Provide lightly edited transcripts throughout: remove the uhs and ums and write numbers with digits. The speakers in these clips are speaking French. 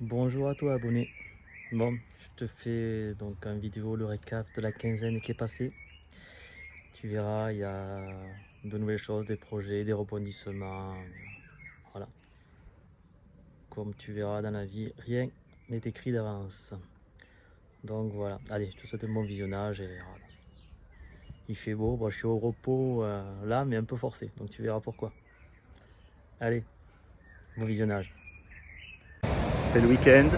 Bonjour à toi abonné. Bon, je te fais donc un vidéo le récap de la quinzaine qui est passée. Tu verras, il y a de nouvelles choses, des projets, des rebondissements. Voilà. Comme tu verras dans la vie, rien n'est écrit d'avance. Donc voilà, allez, je te souhaite un bon visionnage et voilà. Il fait beau, bon, je suis au repos là, mais un peu forcé, donc tu verras pourquoi. Allez, bon visionnage. C'est le week-end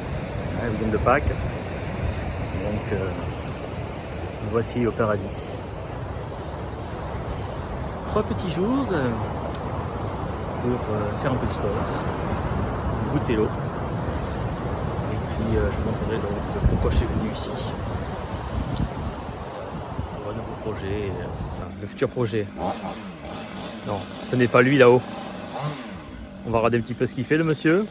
de Pâques, donc voici au paradis. 3 petits jours pour faire un peu de sport, goûter l'eau. Et puis je vous montrerai donc pourquoi je suis venu ici. Pour un nouveau projet, le futur projet. Non, ce n'est pas lui là-haut. On va regarder un petit peu ce qu'il fait le monsieur.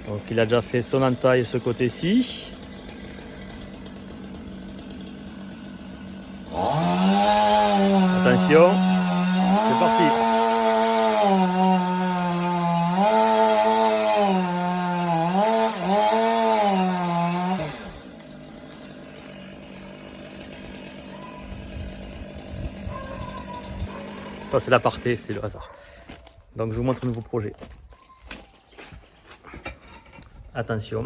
Donc il a déjà fait son entaille ce côté-ci. Attention, c'est parti. Ça c'est l'aparté, c'est le hasard. Donc je vous montre un nouveau projet. Attention.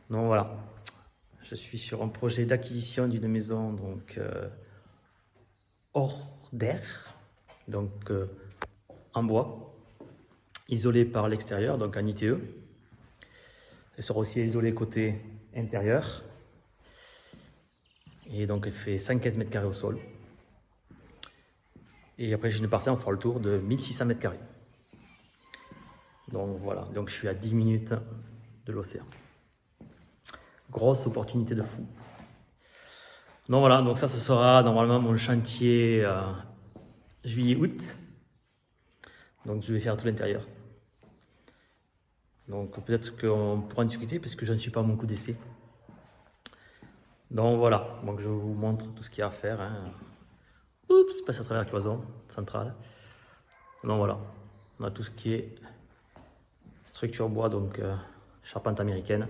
Donc voilà, je suis sur un projet d'acquisition d'une maison donc hors d'air, donc en bois, isolée par l'extérieur, donc en ITE. Elle sera aussi isolée côté intérieur. Et donc elle fait 115 mètres carrés au sol. Et après j'ai une parcelle, on fera le tour de 1600 mètres carrés. Donc voilà, donc je suis à 10 minutes de l'océan. Grosse opportunité de fou. Donc voilà, donc ça ce sera normalement mon chantier juillet-août. Donc je vais faire tout l'intérieur. Donc peut-être qu'on pourra en discuter parce que je ne suis pas à mon coup d'essai. Donc voilà, donc je vous montre tout ce qu'il y a à faire. Oups, passe à travers la cloison centrale. Donc voilà, on a tout ce qui est structure bois, donc charpente américaine.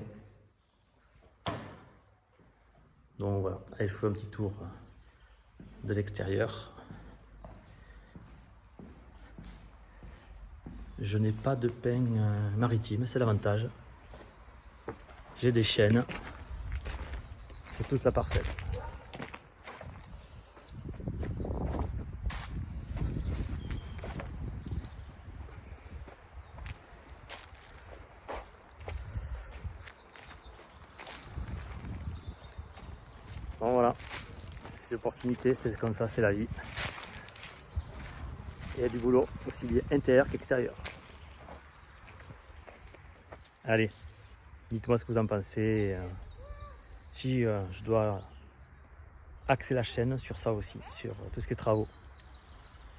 Donc voilà, allez, je vous fais un petit tour de l'extérieur. Je n'ai pas de peigne maritime, c'est l'avantage. J'ai des chaînes sur toute la parcelle. Bon voilà, c'est l'opportunité, c'est comme ça, c'est la vie. Il y a du boulot, aussi bien intérieur qu'extérieur. Allez, dites-moi ce que vous en pensez. Si je dois axer la chaîne sur ça aussi, sur tout ce qui est travaux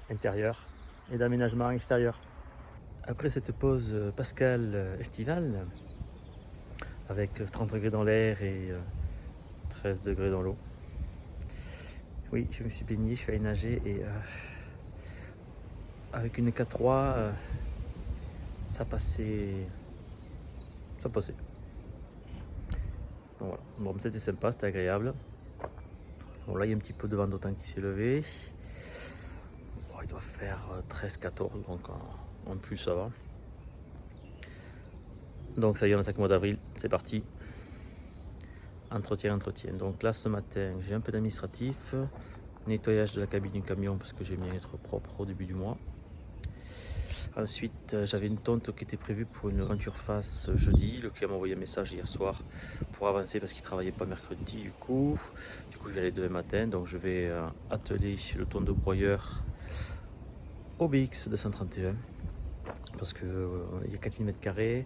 intérieurs et d'aménagement extérieur. Après cette pause pascale estivale, avec 30 degrés dans l'air et 13 degrés dans l'eau, oui, je me suis baigné, je suis allé nager et avec une K3, ça passait. Ça passait. Donc voilà, bon, c'était sympa, c'était agréable. Bon, là, il y a un petit peu de vent d'automne qui s'est levé. Bon, il doit faire 13-14, donc en plus, ça va. Donc, ça y est, on attaque le mois d'avril, c'est parti. Entretien. Donc là, ce matin, j'ai un peu d'administratif. Nettoyage de la cabine du camion parce que j'aime bien être propre au début du mois. Ensuite, j'avais une tonte qui était prévue pour une grande surface jeudi. Le client m'a envoyé un message hier soir pour avancer parce qu'il ne travaillait pas mercredi. Du coup, je vais aller demain matin. Donc, je vais atteler le tonte de broyeur au BX 231 parce qu'il y a 4000 m².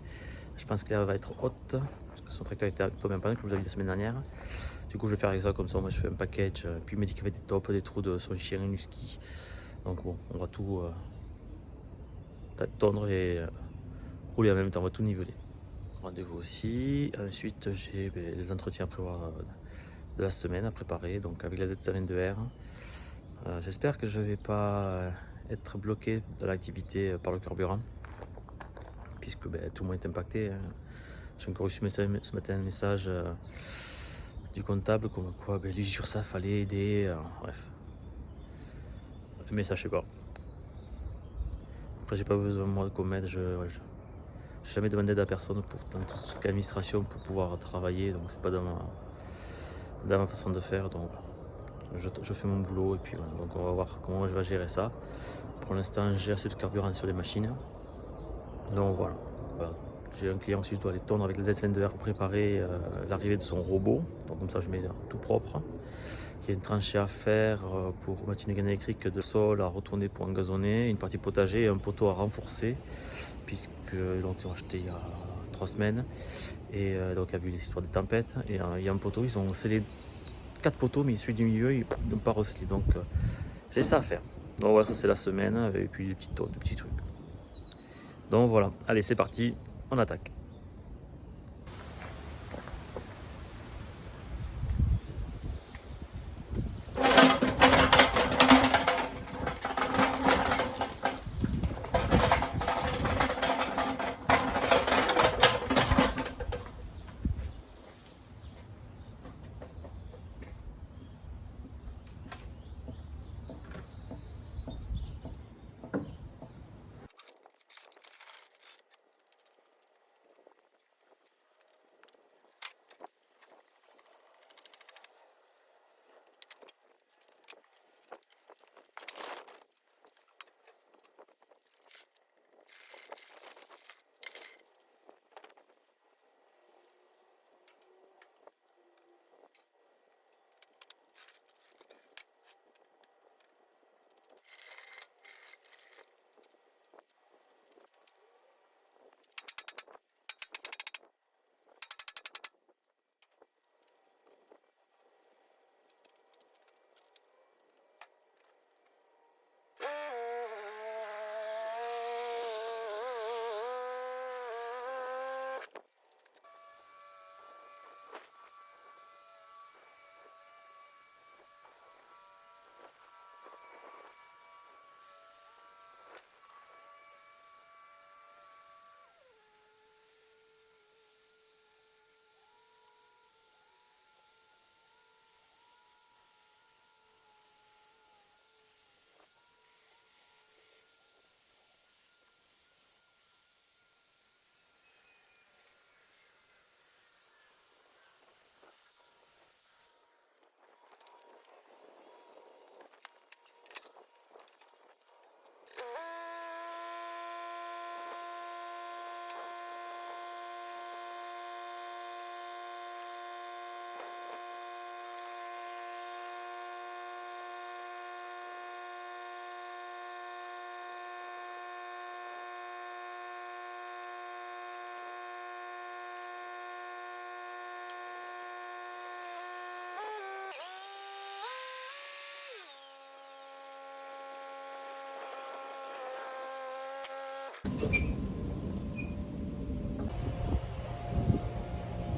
Je pense que l'herbe va être haute parce que son tracteur était tombé en panne, comme vous avez vu la semaine dernière. Du coup, je vais faire ça comme ça. Moi, je fais un package. Puis, il m'a dit qu'il y avait des tops, des trous de son chien, une husky. Donc, bon, on va tout tondre et rouler en même temps. On va tout niveler. rendez-vous aussi. Ensuite, j'ai les entretiens à prévoir de la semaine à préparer, donc avec la Z52R. J'espère que je ne vais pas être bloqué dans l'activité par le carburant, puisque tout le monde est impacté. J'ai encore reçu ce matin un message du comptable comme quoi l'URSSAF fallait aider. Bref, mais ça je sais pas. Après j'ai pas besoin moi qu'on m'aide, je n'ai jamais demandé d'aide à personne pour tout ce qui est administration pour pouvoir travailler, donc c'est pas dans ma façon de faire, donc je fais mon boulot et puis voilà. Donc on va voir comment je vais gérer ça. Pour l'instant j'ai assez de carburant sur les machines, donc voilà. J'ai un client aussi, je dois aller tondre avec les Z22R pour préparer l'arrivée de son robot, donc comme ça je mets tout propre. Il y a une tranchée à faire pour mettre une gaine électrique de sol à retourner pour engazonner, une partie potager et un poteau à renforcer, puisque donc, ils ont acheté il y a 3 semaines, et donc il y a eu l'histoire des tempêtes, et il y a un poteau, ils ont scellé 4 poteaux, mais celui du milieu ils n'ont pas recelé, donc j'ai ça à faire. Donc voilà, ça c'est la semaine, et puis des petits trucs. Donc voilà, allez c'est parti, on attaque.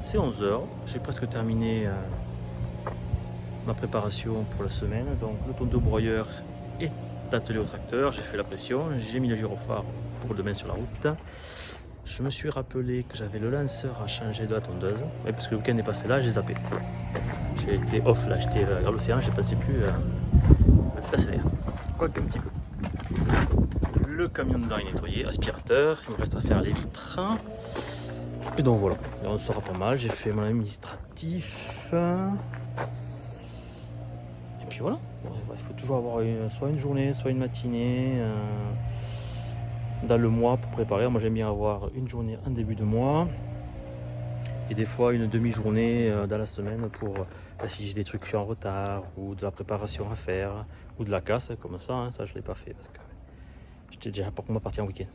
C'est 11h, j'ai presque terminé ma préparation pour la semaine. Donc le tondeau-broyeur est attelé au tracteur, j'ai fait la pression, j'ai mis le gyrophare pour demain sur la route. Je me suis rappelé que j'avais le lanceur à changer de la tondeuse, ouais, parce que le week-end est passé là, j'ai zappé. J'ai été off là, j'étais vers l'océan, j'ai passé plus à se passer quoique un petit peu. Le camion dedans est nettoyé, aspirateur, il me reste à faire les vitres. Et donc voilà, là on sera pas mal, j'ai fait mon administratif. Et puis voilà, il faut toujours avoir soit une journée, soit une matinée dans le mois pour préparer. Moi j'aime bien avoir une journée en début de mois et des fois une demi-journée dans la semaine pour si j'ai des trucs en retard ou de la préparation à faire ou de la casse comme ça, hein, ça je l'ai pas fait parce que j'étais déjà pour moi parti en week-end.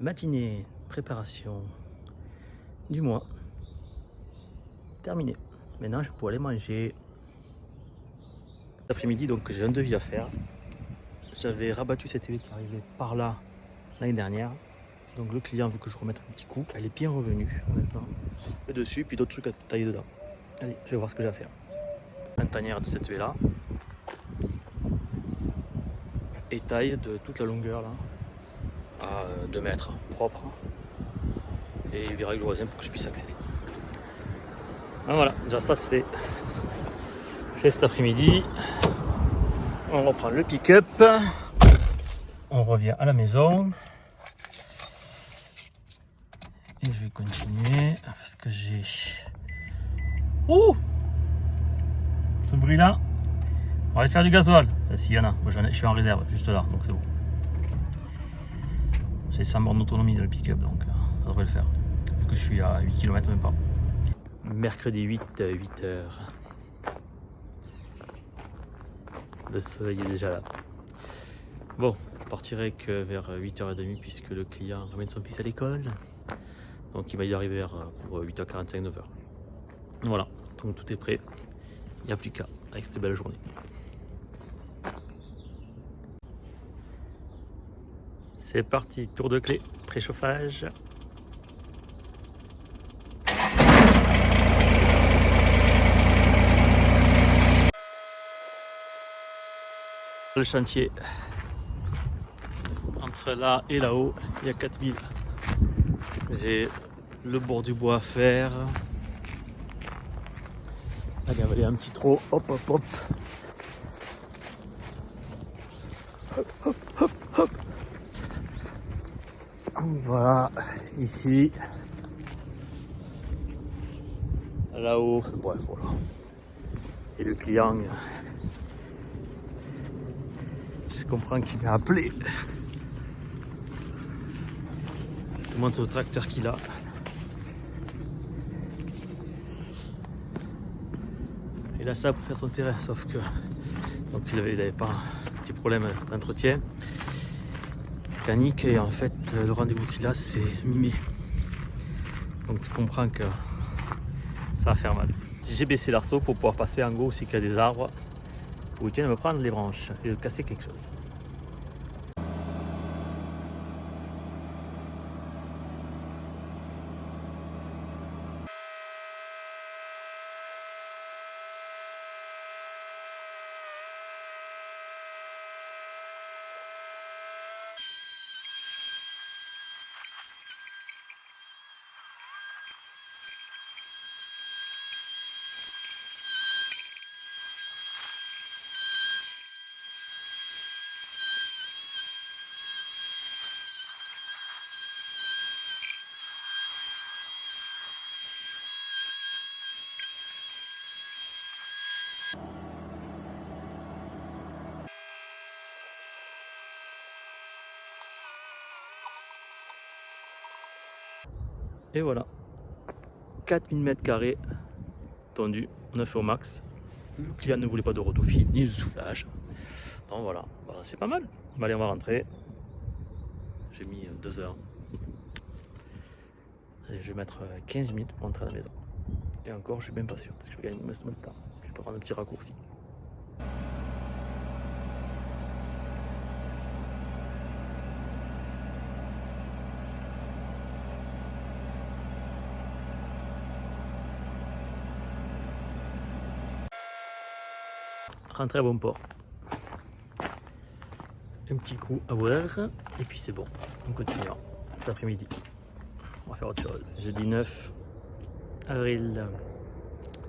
Matinée, préparation du mois. Terminé. Maintenant, je peux aller manger. Cet après-midi, donc j'ai un devis à faire. J'avais rabattu cette télé qui arrivait par là l'année dernière. Donc le client veut que je remette un petit coup. Elle est bien revenue, honnêtement. Le dessus, puis d'autres trucs à tailler dedans. Allez, je vais voir ce que j'ai à faire. Un tanière de cette télé là. Et taille de toute la longueur là. À 2 mètres, propre. Et virer le voisin pour que je puisse accéder. Ah, voilà, déjà ça c'est fait cet après-midi. On reprend le pick-up. On revient à la maison. Et je vais continuer parce que j'ai... Ouh! Ce bruit là. On va aller faire du gasoil. Enfin, s'il y en a. Moi, je suis en réserve juste là, donc c'est bon. J'ai 100 bornes d'autonomie dans le pick-up, donc ça devrait le faire. Vu que je suis à 8 km même pas. Mercredi 8, 8h. Le soleil est déjà là. Bon, je partirai que vers 8h30 puisque le client ramène son fils à l'école. Donc il va y arriver pour 8h45, 9h. Voilà, donc tout est prêt. Il n'y a plus qu'à avec cette belle journée. C'est parti, tour de clé, préchauffage. Le chantier. Entre là et là-haut, il y a 4000. J'ai le bord du bois à faire. Allez, on va aller un petit trot. Hop, hop, hop. Hop, hop, hop, hop. Voilà, ici. Là-haut. Bref, voilà. Et le client, je comprends qu'il m'a appelé. Je te montre le tracteur qu'il a. Il a ça pour faire son terrain, sauf que donc il avait pas un petit problème d'entretien mécanique et en fait le rendez-vous qu'il a c'est mi-mai. Donc tu comprends que ça va faire mal. J'ai baissé l'arceau pour pouvoir passer en gros aussi qu'il y a des arbres pour éviter de me prendre les branches et de casser quelque chose. Et voilà, 4000 m² tendus, on a fait au max. Le client ne voulait pas de rotophile ni de soufflage. Donc voilà, bah, c'est pas mal. Bah, allez, on va rentrer. J'ai mis 2 heures. Allez, je vais mettre 15 minutes pour rentrer à la maison. Et encore, je suis même pas sûr. Je vais gagner un peu de temps. Je vais prendre un petit raccourci. Rentrer à bon port. Un petit coup à boire. Et puis c'est bon. On continuera cet après-midi. On va faire autre chose. Jeudi 9 avril,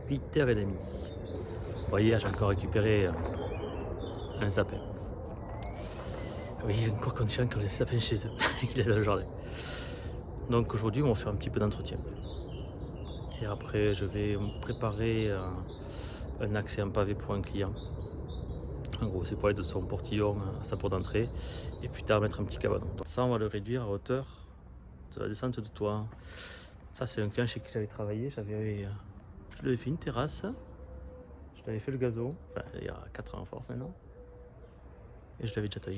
8h30. Vous voyez, j'ai encore récupéré un sapin. Oui, encore quand ils ont les sapins chez eux, qu'ils les a dans le jardin. Donc aujourd'hui, on va faire un petit peu d'entretien. Et après, je vais me préparer un accès en pavé pour un client. En gros, c'est pour aller de son portillon à sa porte d'entrée. Et plus tard, mettre un petit cabanon. Ça, on va le réduire à hauteur de la descente de toit. Ça, c'est un client chez qui j'avais travaillé. Je lui avais fait une terrasse. Je l'avais fait le gazon. Enfin, il y a 4 ans en force maintenant. Et je l'avais déjà taillé.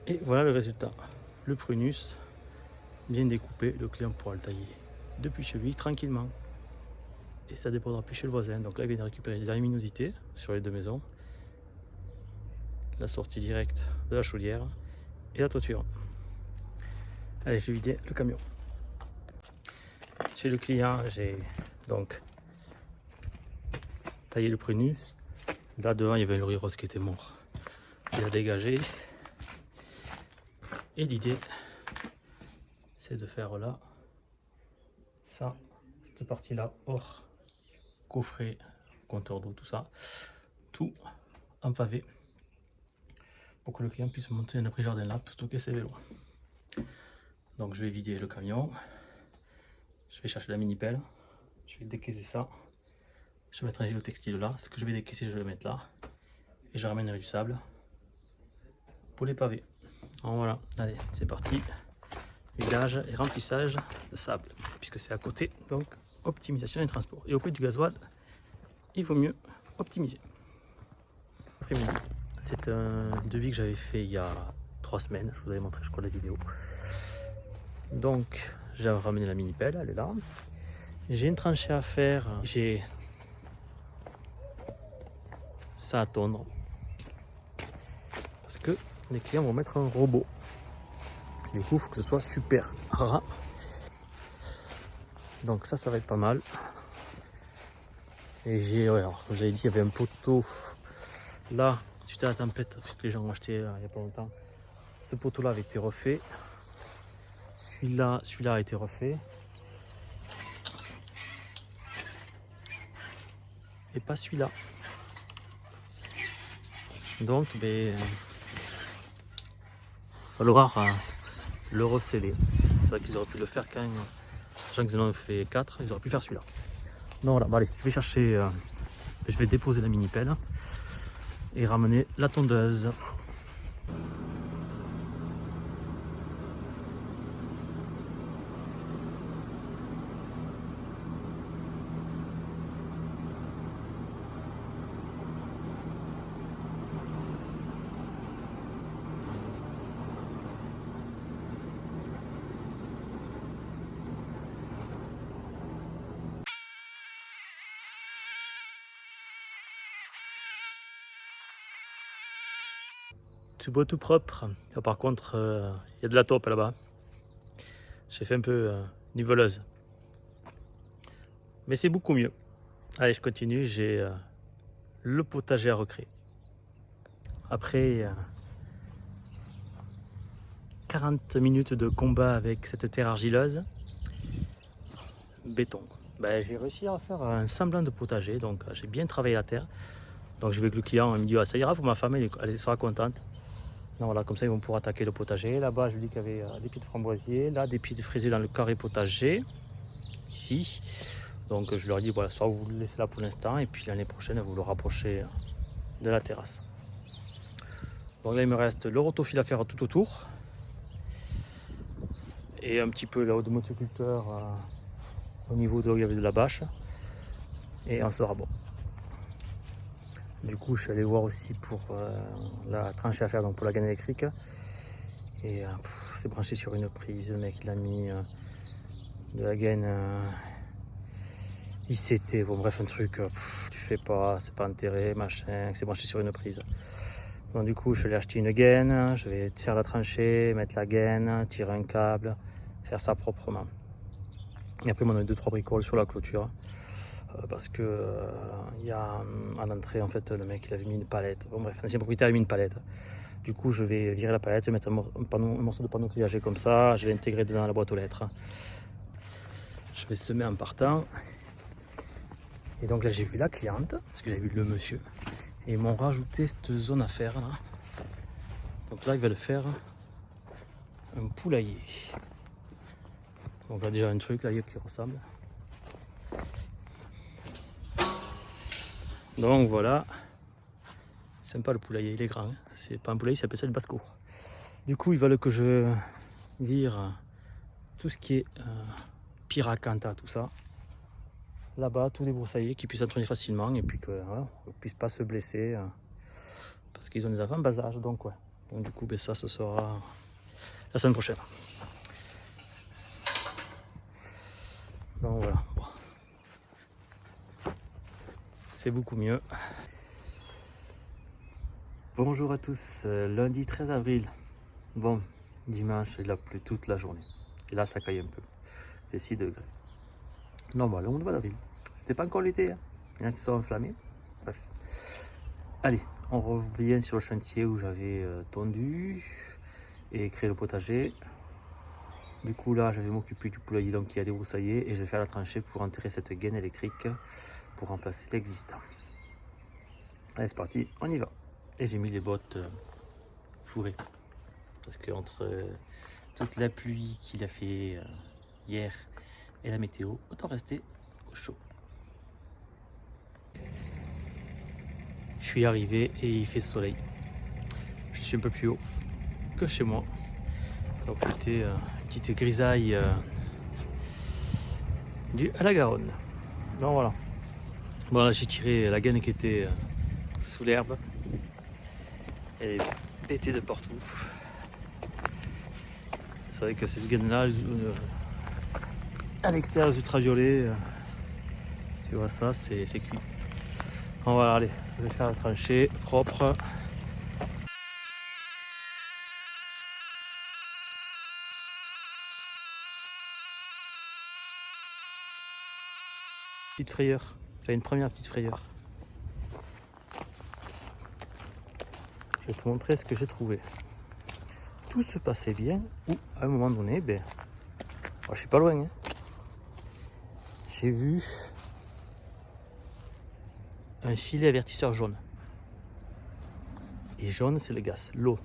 Et voilà le résultat. Le prunus bien découpé, le client pourra le tailler depuis chez lui tranquillement. Et ça dépendra plus chez le voisin. Donc là il vient de récupérer la luminosité sur les deux maisons, la sortie directe de la chaudière et la toiture. Allez, je vais vider le camion. Chez le client, j'ai donc taillé le prunus. Là devant il y avait le rose qui était mort. Il a dégagé. Et l'idée c'est de faire là ça, cette partie là hors coffret, compteur d'eau, tout ça, tout en pavé pour que le client puisse monter un abri jardin là pour stocker ses vélos. Donc je vais vider le camion, je vais chercher la mini pelle, je vais décaisser ça, je vais mettre un géotextile là, ce que je vais décaisser je vais le mettre là et je ramènerai du sable pour les pavés. Donc voilà, allez c'est parti, vidage et remplissage de sable puisque c'est à côté, donc optimisation des transports. Et au prix du gasoil, il vaut mieux optimiser. Après-midi, c'est un devis que j'avais fait il y a 3 semaines, je vous avais montré je crois la vidéo. Donc j'ai ramené la mini pelle, elle est là. J'ai une tranchée à faire, j'ai ça à tondre parce que les clients vont mettre un robot. Du coup il faut que ce soit super ras. Donc ça va être pas mal. Et j'ai, ouais, alors comme j'avais dit, il y avait un poteau là, suite à la tempête, puisque les gens ont acheté il n'y a pas longtemps. Ce poteau là avait été refait. Celui-là a été refait. Et pas celui-là. Donc, il va falloir le resceller. C'est vrai qu'ils auraient pu le faire quand même. Sachant qu'ils en ont fait 4, ils auraient pu faire celui-là. Donc voilà, allez, je vais chercher, je vais déposer la mini pelle et ramener la tondeuse. Tout beau, tout propre. Ah, par contre, il y a de la taupe là-bas. J'ai fait un peu niveleuse. Mais c'est beaucoup mieux. Allez, je continue. J'ai le potager à recréer. Après 40 minutes de combat avec cette terre argileuse, béton. J'ai réussi à faire un semblant de potager. Donc, j'ai bien travaillé la terre. Donc, je vais avec le client. Il me dit ah, ça ira pour ma femme. Elle sera contente. Donc, voilà, comme ça, ils vont pouvoir attaquer le potager. Là-bas, je lui dis qu'il y avait des pieds de framboisier. Là, des pieds de fraisier dans le carré potager. Ici. Donc, je leur dis voilà, soit vous le laissez là pour l'instant. Et puis, l'année prochaine, vous le rapprochez de la terrasse. Donc là, il me reste le rotofil à faire tout autour. Et un petit peu là-haut de motoculteur au niveau de là où il y avait de la bâche. Et on sera bon. Du coup, je suis allé voir aussi pour la tranchée à faire donc pour la gaine électrique. Et c'est branché sur une prise. Le mec, il a mis de la gaine ICT. Bon, bref, un truc, tu fais pas, c'est pas enterré, machin. C'est branché sur une prise. Donc, du coup, je vais acheter une gaine. Je vais faire la tranchée, mettre la gaine, tirer un câble, faire ça proprement. Et après, on a 2-3 bricoles sur la clôture. Parce que il y a à l'entrée en fait le mec il avait mis une palette. Bon bref, l'ancien propriétaire a mis une palette. Du coup je vais virer la palette, mettre un morceau de panneau grillagé comme ça, je vais intégrer dedans la boîte aux lettres. Je vais semer en partant. Et donc là j'ai vu la cliente, parce que j'ai vu le monsieur. Et ils m'ont rajouté cette zone à faire là. Donc là ils veulent faire un poulailler. Donc là déjà un truc là qui ressemble. Donc voilà, sympa le poulailler, il est grand, hein. C'est pas un poulailler, c'est appelle ça une basse-cour. Du coup, ils veulent que je vire tout ce qui est piracanta, tout ça. Là-bas, tout débroussaillé, qu'ils puissent entraîner facilement et puis qu'ils ne puissent pas se blesser parce qu'ils ont des enfants en bas âge. Donc, ouais. Donc du coup, ben, ça, ce sera la semaine prochaine. Donc voilà. Bon. C'est beaucoup mieux. Bonjour à tous, lundi 13 avril. Bon, dimanche, il a plu toute la journée. Et là, ça caille un peu. Il fait 6 degrés. Normal, au mois d'avril. C'était pas encore l'été, hein. Il y en a qui sont enflammés. Bref. Allez, on revient sur le chantier où j'avais tondu et créé le potager. Du coup, là, je vais m'occuper du poulailler donc, qui a débroussaillé et je vais faire la tranchée pour enterrer cette gaine électrique pour remplacer l'existant. Allez, c'est parti, on y va. Et j'ai mis les bottes fourrées. Parce que entre toute la pluie qu'il a fait hier et la météo, autant rester au chaud. Je suis arrivé et il fait soleil. Je suis un peu plus haut que chez moi. Donc c'était une petite grisaille due à la Garonne. Donc voilà. Bon là j'ai tiré la gaine qui était sous l'herbe. Elle est pétée de partout. C'est vrai que ces gaines-là, à l'extérieur des ultraviolets, tu vois ça, c'est cuit. Bon voilà, allez, je vais faire la tranchée propre. Petite frayeur, enfin une première petite frayeur. Je vais te montrer ce que j'ai trouvé. Tout se passait bien, ou à un moment donné, ben, je suis pas loin. Hein. J'ai vu un filet avertisseur jaune. Et jaune, c'est le gaz. L'eau,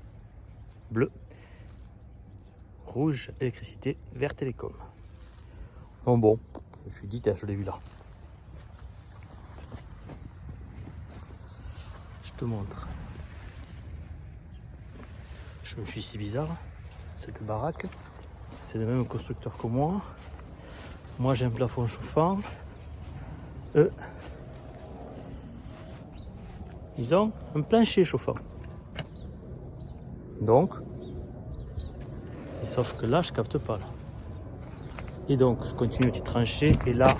bleu. Rouge, électricité. Vert, télécom. Bon, je me suis dit, je l'ai vu là. Je te montre. Je me suis si bizarre. Cette baraque, c'est le même constructeur que moi. Moi, j'ai un plafond chauffant. Eux, ils ont un plancher chauffant. Donc, sauf que là, je capte pas. Là. Et donc, je continue une petite tranchée. Et là,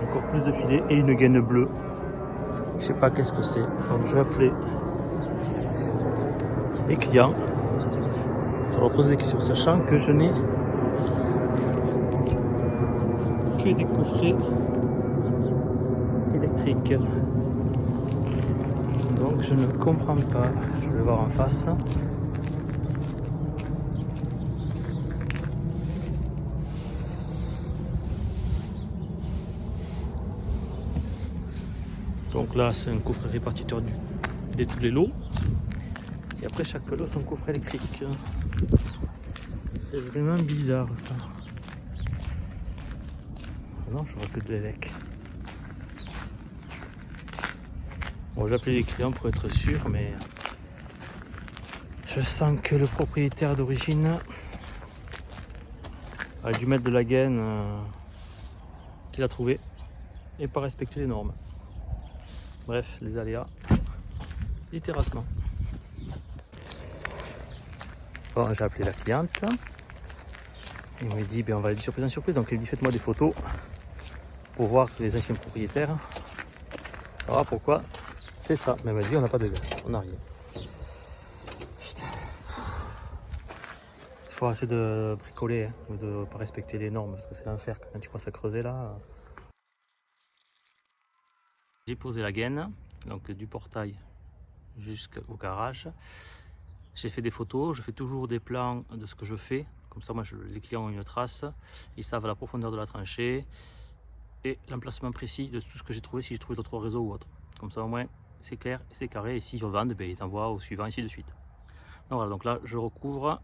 encore plus de filets et une gaine bleue. Je sais pas qu'est-ce que c'est. Donc, je vais appeler les clients. Je leur poser des questions, sachant que je n'ai que des coffrets électriques. Donc je ne comprends pas. Je vais voir en face. Donc là c'est un coffret répartiteur de tous les lots. Et après chaque lot son coffret électrique. C'est vraiment bizarre ça. Non, je vois que de l'évêque. Bon, j'ai appelé les clients pour être sûr, mais je sens que le propriétaire d'origine a dû mettre de la gaine qu'il a trouvé et pas respecter les normes. Bref, les aléas du terrassement. Bon, j'ai appelé la cliente. Il m'a dit, on va aller de surprise en surprise. Donc, il dit, faites-moi des photos pour voir que les anciens propriétaires. Ça va, pourquoi? C'est ça. Mais elle m'a dit, on n'a pas de gaz. On n'a rien. Putain. Il faut essayer de bricoler, hein, ou de ne pas respecter les normes, parce que c'est l'enfer quand tu commences à creuser là. J'ai posé la gaine, donc du portail jusqu'au garage. J'ai fait des photos, je fais toujours des plans de ce que je fais. Comme ça, moi, les clients ont une trace. Ils savent la profondeur de la tranchée et l'emplacement précis de tout ce que j'ai trouvé, si j'ai trouvé d'autres réseaux ou autre. Comme ça, au moins, c'est clair et c'est carré. Et s'ils revendent, ils t'envoient au suivant, ainsi de suite. Donc voilà, donc là, je recouvre.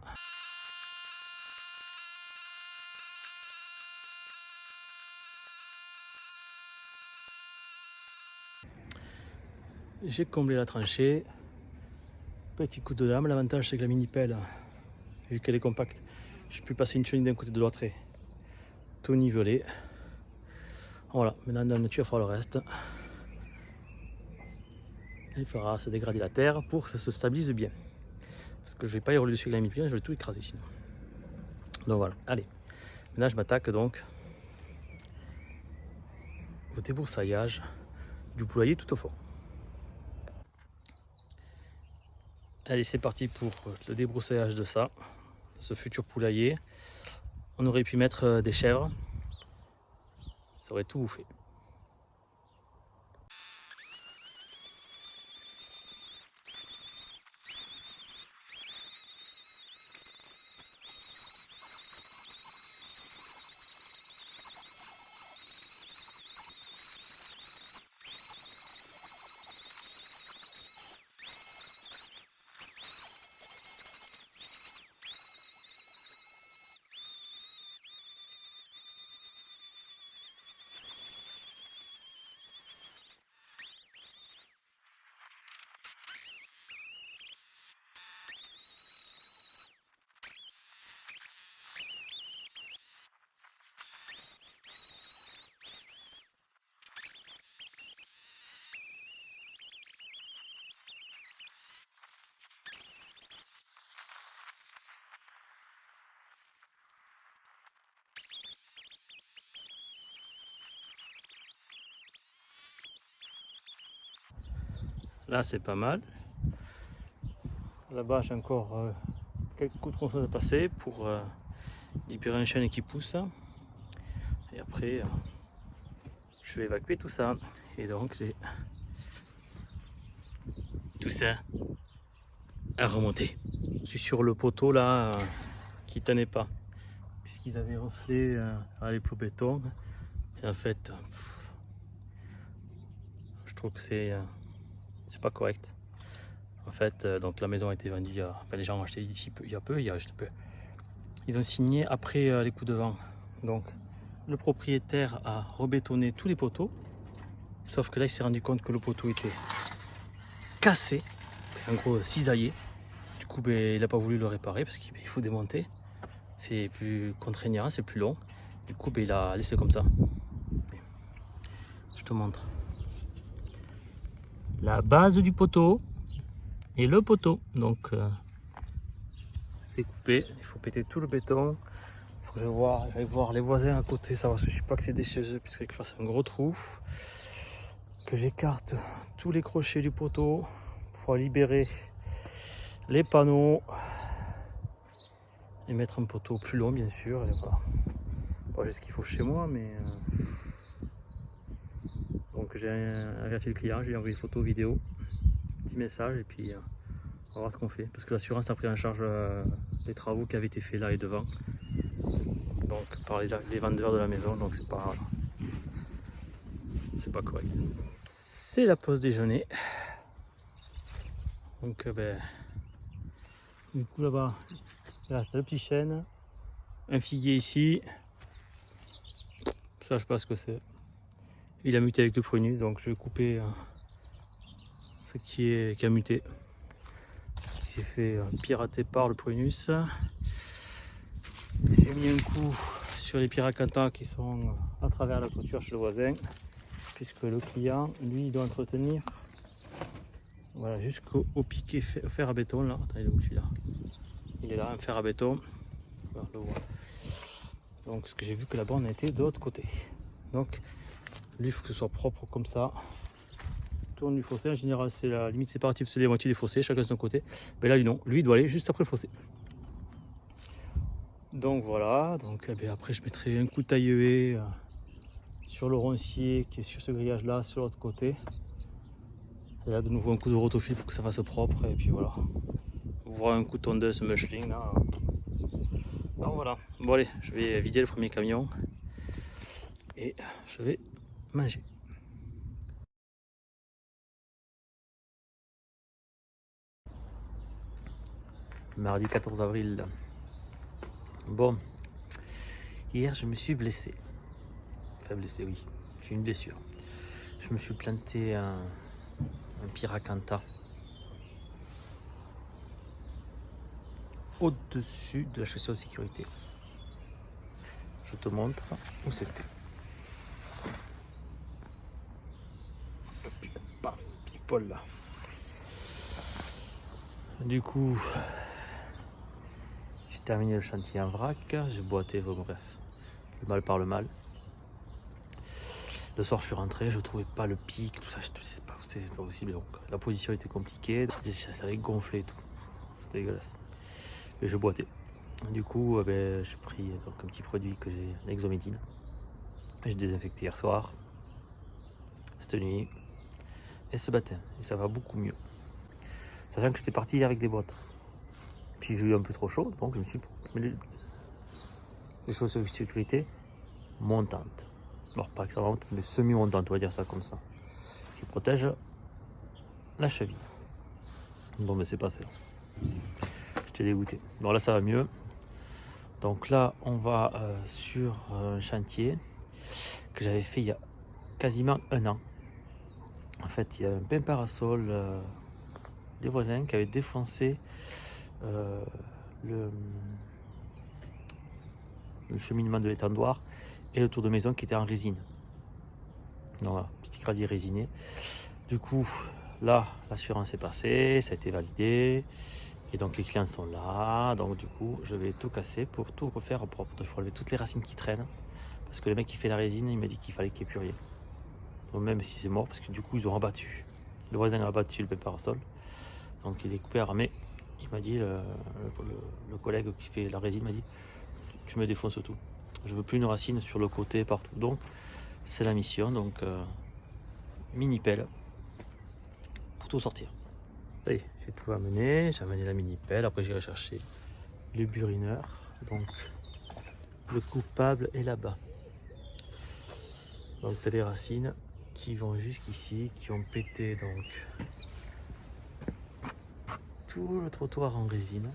J'ai comblé la tranchée. Petit coup de dame. L'avantage, c'est que la mini-pelle, vu qu'elle est compacte, je peux passer une chenille d'un côté de l'autre et tout niveler. Voilà, maintenant tu vas faire le reste. Il faudra se dégrader la terre pour que ça se stabilise bien. Parce que je vais pas y rouler dessus avec la mi-pied, je vais tout écraser sinon. Donc voilà, allez. Maintenant je m'attaque donc au débroussaillage du poulailler tout au fond. Allez, c'est parti pour le débroussaillage de ça, ce futur poulailler. On aurait pu mettre des chèvres, ça aurait tout bouffé. Là c'est pas mal. Là-bas j'ai encore quelques coups de tronçonneuse à passer pour libérer un chêne qui pousse. Et après je vais évacuer tout ça. Et donc j'ai tout ça à remonter. Je suis sur le poteau là qui tenait pas. Puisqu'ils avaient reflé les plots béton. Et en fait, je trouve que c'est pas correct. En fait, donc la maison a été vendue, les gens ont acheté ici il y a juste un peu. Ils ont signé après les coups de vent. Donc le propriétaire a rebétonné tous les poteaux. Sauf que là, il s'est rendu compte que le poteau était cassé, en gros cisaillé. Du coup, il n'a pas voulu le réparer parce qu'il faut démonter. C'est plus contraignant, c'est plus long. Du coup, il a laissé comme ça. Je te montre. La base du poteau et le poteau. Donc, c'est coupé. Il faut péter tout le béton. Il faut que j'aille voir les voisins à côté, savoir si je ne suis pas accédé chez eux, puisqu'il fasse un gros trou. Que j'écarte tous les crochets du poteau pour libérer les panneaux et mettre un poteau plus long, bien sûr. Et voilà. Bon, j'ai ce qu'il faut chez moi, mais donc j'ai averti le client, j'ai envoyé photo, vidéo, petit message, et puis on va voir ce qu'on fait. Parce que l'assurance a pris en charge les travaux qui avaient été faits là et devant, donc par les vendeurs de la maison, donc c'est pas correct. C'est la pause déjeuner. Donc du coup là-bas, là c'est le petit chêne, un figuier ici. Ça je sais pas ce que c'est. Il a muté avec le prunus, donc je vais couper ce qui a muté. Il s'est fait pirater par le prunus. J'ai mis un coup sur les piracantha qui sont à travers la clôture chez le voisin, puisque le client, lui, il doit entretenir voilà, jusqu'au piquet fer à béton là. Attends, il est où celui-là? Il est là, un fer à béton. Voilà, le voit. Donc ce que j'ai vu que la borne était de l'autre côté. Donc lui, il faut que ce soit propre comme ça. Tourne du fossé, en général c'est la limite séparative, c'est les moitiés des fossés, chacun de son côté. Mais là lui non, lui il doit aller juste après le fossé. Donc voilà, donc après je mettrai un coup de taille-haie sur le roncier qui est sur ce grillage là, sur l'autre côté. Et là de nouveau un coup de rotofil pour que ça fasse propre, et puis voilà. Ouvrir un coup de tondeuse Michelin là. Donc voilà, bon allez, je vais vider le premier camion et je vais manger. Mardi 14 avril. Bon, hier je me suis blessé. Enfin blessé, oui, j'ai une blessure. Je me suis planté un piracantha au-dessus de la chaussure de sécurité. Je te montre où c'était. épaules là. Du coup, j'ai terminé le chantier en vrac, j'ai boité, bon, bref, le mal par le mal. Le soir, je suis rentré, je trouvais pas le pic, tout ça, c'est pas possible. Donc, la position était compliquée, ça avait gonflé et tout. C'était dégueulasse. Et je boitais. Du coup, j'ai pris donc, un petit produit que j'ai, l'exomédine. J'ai désinfecté hier soir, cette nuit, et ce matin. Et ça va beaucoup mieux. Sachant que j'étais parti avec des bottes. Puis j'ai eu un peu trop chaud, donc je me suis mis les chaussures de sécurité montantes. Bon, pas que ça monte, mais semi-montantes, on va dire ça comme ça. Qui protège la cheville. Bon, mais c'est passé. J'étais dégoûté. Bon, là, ça va mieux. Donc là, on va sur un chantier que j'avais fait il y a quasiment un an. En fait, il y a un pin parasol des voisins qui avait défoncé le cheminement de l'étendoir et le tour de maison qui était en résine. Donc voilà, petit gravier résiné. Du coup, là, l'assurance est passée, ça a été validé. Et donc les clients sont là. Donc du coup, je vais tout casser pour tout refaire propre. Il faut enlever toutes les racines qui traînent. Parce que le mec qui fait la résine, il m'a dit qu'il fallait qu'il n'y ait plus rien. Donc même si c'est mort, parce que du coup, ils ont rabattu. Le voisin a abattu le pin parasol. Donc il est coupé à ramer. Il m'a dit, le collègue qui fait la résine m'a dit, tu me défonces tout. Je veux plus une racine sur le côté partout. Donc c'est la mission. Donc mini pelle pour tout sortir. Ça y est, j'ai tout amené. J'ai amené la mini pelle. Après j'irai chercher le burineur. Donc le coupable est là-bas. Donc t'as des racines qui vont jusqu'ici, qui ont pété donc tout le trottoir en résine.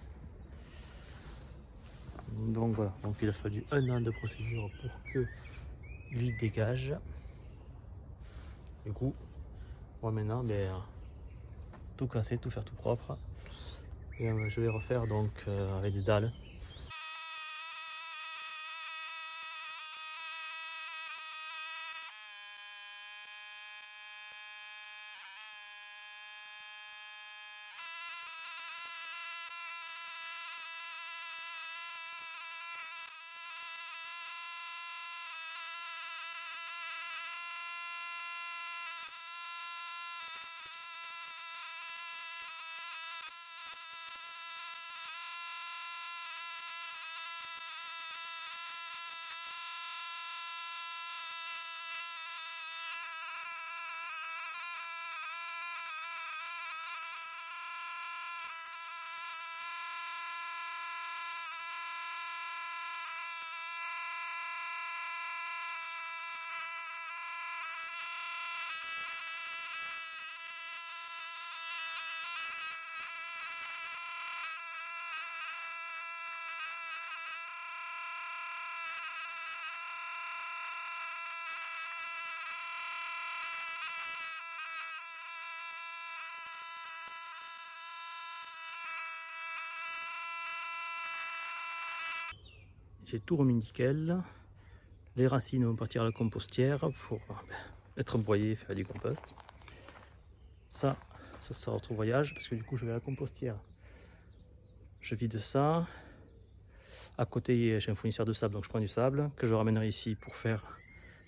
Donc voilà, donc il a fallu un an de procédure pour que lui dégage. Du coup, moi maintenant, tout casser, tout faire tout propre. Et je vais refaire donc avec des dalles. J'ai tout remis nickel. Les racines vont partir à la compostière pour être broyées et faire du compost. Ça sera autre voyage parce que du coup je vais à la compostière. Je vide ça. À côté, j'ai un fournisseur de sable, donc je prends du sable que je ramènerai ici pour faire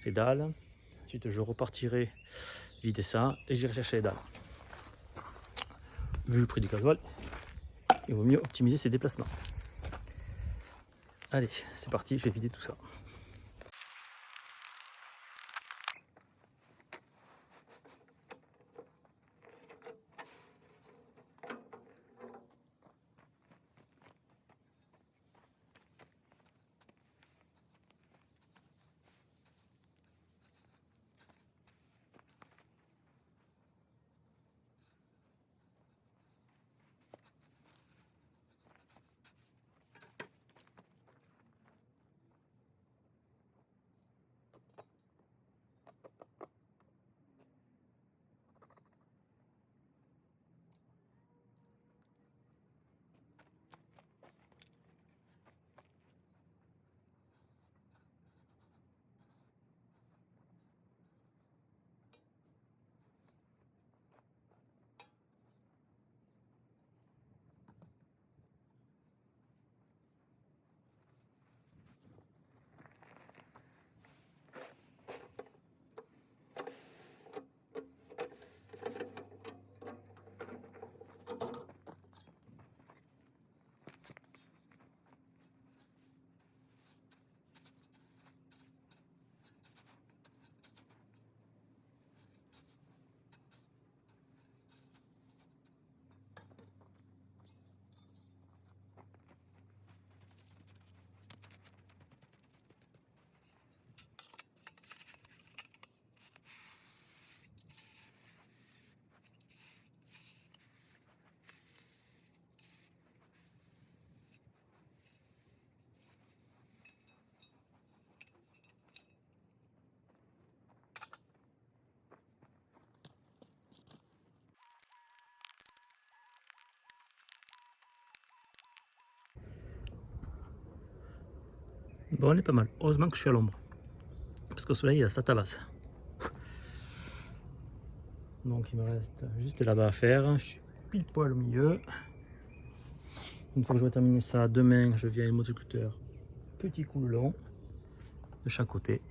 les dalles. Ensuite, je repartirai vider ça et j'irai chercher les dalles. Vu le prix du gasoil, il vaut mieux optimiser ses déplacements. Allez, c'est parti, je vais vider tout ça. Bon, on est pas mal. Heureusement que je suis à l'ombre. Parce qu'au soleil, ça tabasse. Donc il me reste juste là-bas à faire. Je suis pile poil au milieu. Une fois que j'aurai terminé ça, demain, je viens avec le motoculteur. Petit coup le long de chaque côté.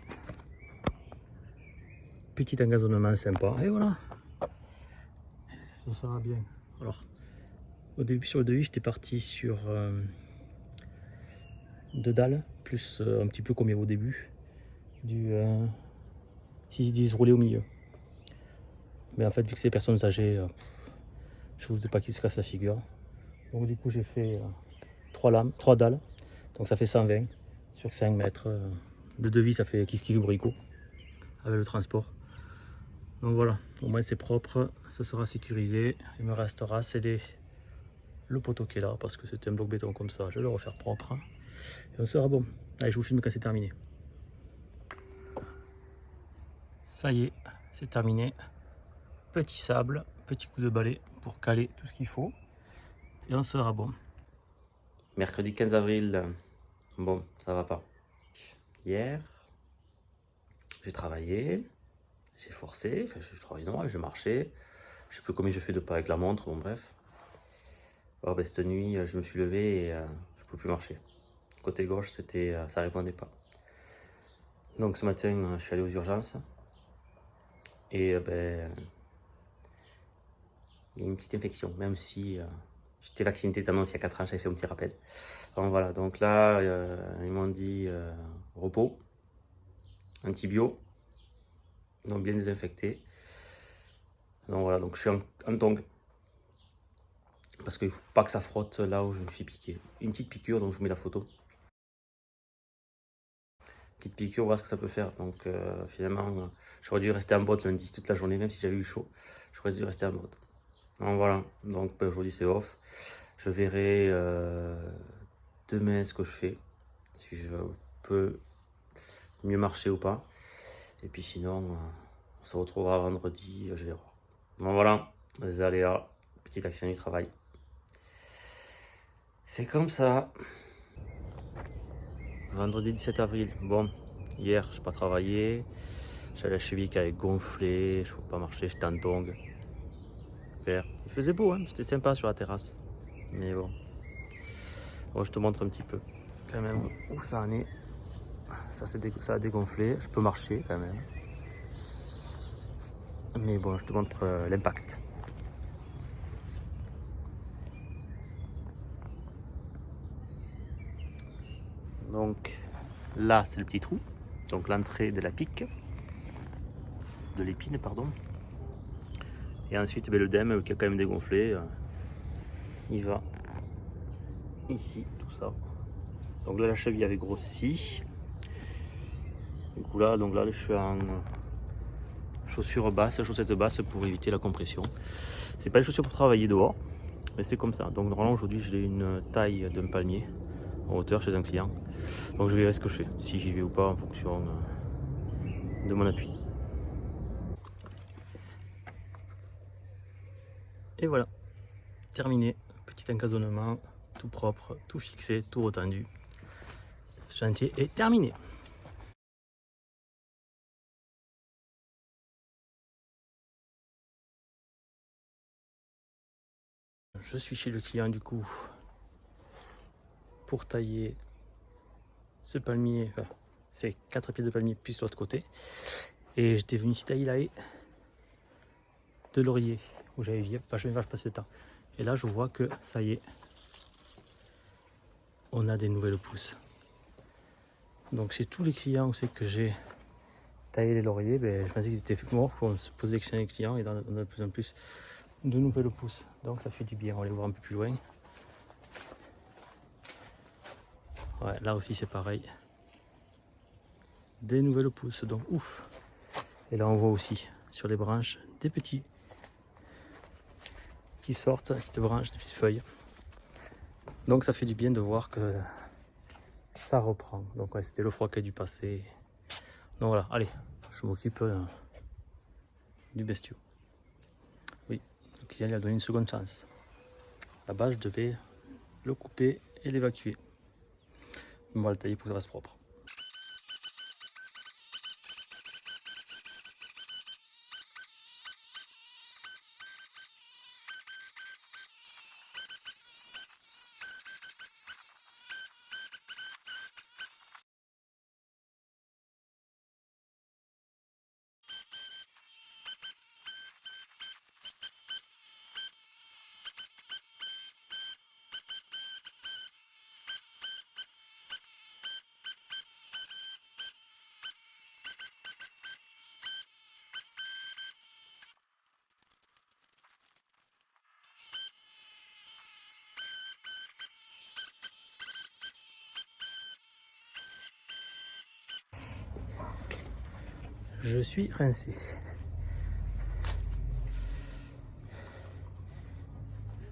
Petit engazonnement sympa. Et voilà. Ça sera bien. Alors, au début, sur le devis, j'étais parti sur 2 dalles, plus un petit peu comme il y avait au début, du 6-10 roulé au milieu. Mais en fait, vu que c'est des personnes âgées, je ne voulais pas qu'ils se cassent la figure. Donc du coup, j'ai fait 3 dalles. Donc ça fait 120 sur 5 mètres. Le devis, ça fait kiff bricot avec le transport. Donc voilà, au moins c'est propre, ça sera sécurisé. Il me restera, c'est le poteau qui est là, parce que c'est un bloc béton comme ça. Je vais le refaire propre. Et on sera bon. Allez, je vous filme quand c'est terminé. Ça y est, c'est terminé. Petit sable, petit coup de balai pour caler tout ce qu'il faut. Et on sera bon. Mercredi 15 avril, bon, ça va pas. Hier, j'ai travaillé, j'ai forcé, enfin je travaillais normal, je marchais. Je sais plus combien je fais de pas avec la montre, bon bref. Alors ben, cette nuit, je me suis levé et je ne pouvais plus marcher. Côté gauche, c'était, ça répondait pas. Donc ce matin, je suis allé aux urgences. Et ben, il y a une petite infection, même si j'étais vacciné tétanos il y a 4 ans, j'avais fait un petit rappel. Donc voilà, donc là, ils m'ont dit repos, antibio, donc bien désinfecté. Donc voilà, donc je suis en tongs. Parce qu'il ne faut pas que ça frotte là où je me suis piqué. Une petite piqûre, donc je vous mets la photo. Petite piqûre, voir ce que ça peut faire. Donc finalement, j'aurais dû rester en botte lundi toute la journée, même si j'avais eu chaud. J'aurais dû rester en botte. Donc voilà, donc ben, aujourd'hui c'est off. Je verrai demain ce que je fais. Si je peux mieux marcher ou pas. Et puis sinon, on se retrouvera vendredi, je verrai. Donc voilà, les aléas, petite action du travail. C'est comme ça. Vendredi 17 avril, bon, hier je n'ai pas travaillé, j'avais la cheville qui avait gonflé, je ne pouvais pas marcher, j'étais en tongs. Super. Il faisait beau, hein, c'était sympa sur la terrasse. Mais bon. Bon, je te montre un petit peu quand même où ça en est. Ça a dégonflé, je peux marcher quand même. Mais bon, je te montre l'impact. Donc là, c'est le petit trou. Donc l'entrée de la pique. De l'épine, pardon. Et ensuite, ben, le dème qui a quand même dégonflé. Il va ici, tout ça. Donc là, la cheville avait grossi. Du coup là, je suis en chaussures basses, chaussettes basses pour éviter la compression. C'est pas les chaussures pour travailler dehors, mais c'est comme ça. Donc normalement aujourd'hui, j'ai une taille d'un palmier en hauteur chez un client. Donc je verrai ce que je fais, si j'y vais ou pas en fonction de mon appui. Et voilà, terminé. Petit encasonnement, tout propre, tout fixé, tout retendu. Ce chantier est terminé. Je suis chez le client du coup pour tailler ce palmier, enfin, c'est 4 pieds de palmier plus l'autre côté. Et j'étais venu ici tailler la haie de laurier où j'avais je vais passer le temps. Et là je vois que ça y est, on a des nouvelles pousses. Donc chez tous les clients où c'est que j'ai taillé les lauriers, ben, je pensais qu'ils étaient morts, qu'on se posait avec les clients et on a de plus en plus de nouvelles pousses. Donc ça fait du bien, on va les voir un peu plus loin. Ouais, là aussi c'est pareil. Des nouvelles pousses, donc ouf. Et là on voit aussi sur les branches des petits qui sortent, des petites branches, des petites feuilles. Donc ça fait du bien de voir que ça reprend. Donc ouais, c'était le froid qui a dû passer. Donc voilà, allez, je m'occupe du bestiau. Oui, le client lui a donné une seconde chance. Là-bas, je devais le couper et l'évacuer. On va le tailler pour que ça reste propre. Je suis rincé.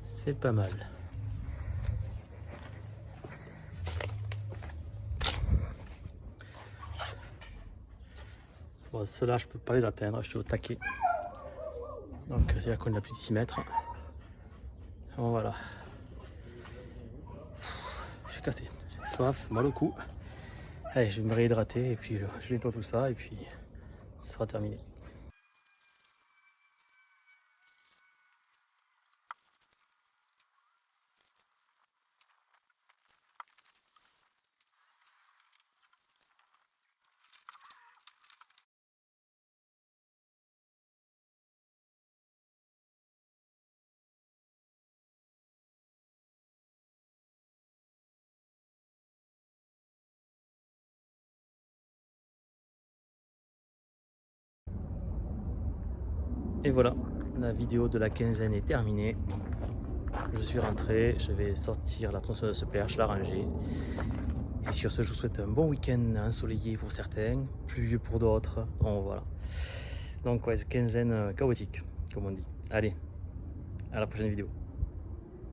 C'est pas mal. Bon, ceux-là, je peux pas les atteindre, je suis au taquet. Donc, c'est-à-dire qu'on a plus de 6 mètres. Bon, voilà. Je suis cassé. J'ai soif, mal au cou. Allez, je vais me réhydrater et puis je nettoie tout ça et puis ce sera terminé. Et voilà, la vidéo de la quinzaine est terminée. Je suis rentré, je vais sortir la tronçonneuse de perche, la ranger. Et sur ce, je vous souhaite un bon week-end ensoleillé pour certains, pluvieux pour d'autres. Bon, voilà. Donc, ouais, quinzaine chaotique, comme on dit. Allez, à la prochaine vidéo.